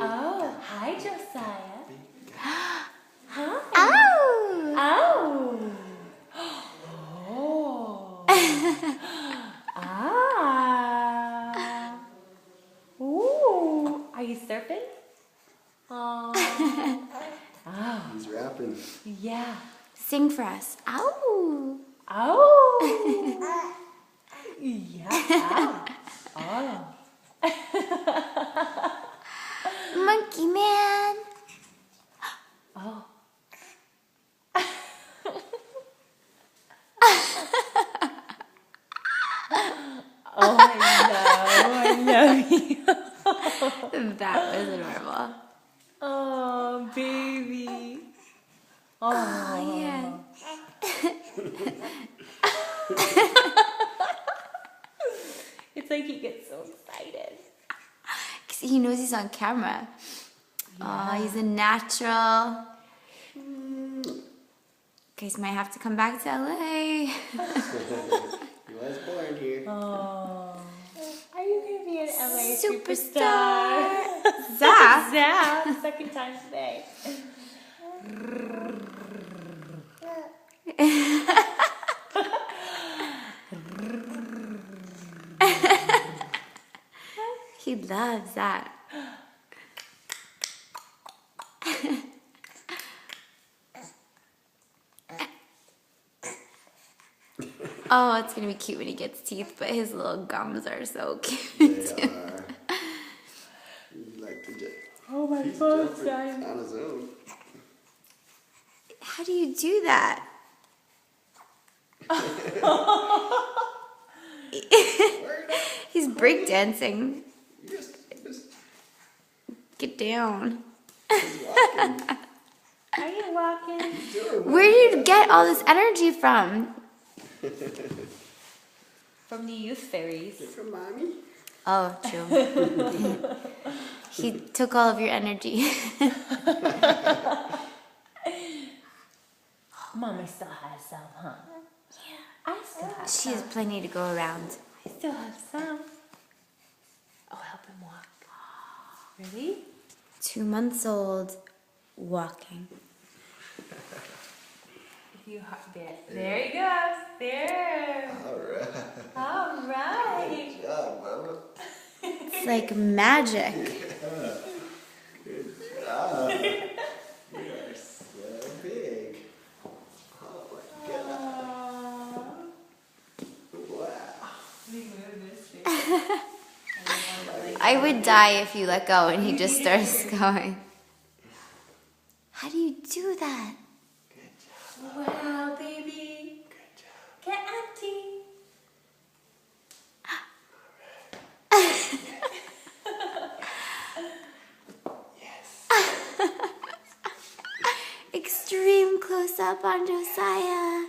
Oh, hi, Josiah. Hi. Oh! Oh. Oh. Ah. Ooh. Are you surfing? Oh. Oh. He's rapping. Yeah. Sing for us. Ow! Oh. Yeah. Oh. Monkey man. Oh. Oh, I love you. That was adorable. Oh, baby. Oh, yeah. It's like he gets so excited. 'Cause he knows he's on camera. Oh, he's a natural. Guys might have to come back to LA. He was born here. Oh. Are you going to be an LA Superstar. superstar? Zach. Zach, second time today. He loves that. Oh, it's gonna be cute when he gets teeth, but his little gums are so cute. They are. He's like to just. Oh, my He's phone's jumping dying. on his own. How do you do that? He's breakdancing. Just Get down. he's walking. Are you walking? He's doing Where did you get all this energy from? From the youth fairies. From mommy. Oh, true. He took all of your energy. Mama still has some, huh? Yeah. I still have She some. has plenty to go around. I still have some. Oh, help him walk. Ready? 2 months old, walking. If you there he goes. There. Alright. All right. Good job, mama. It's like magic. Good job. You are so big. Oh my god. Wow. I would die if you let go and he just starts going. How do you do that? Good job. Wow, baby. Good job. Get auntie. Yes. Extreme close up on Josiah.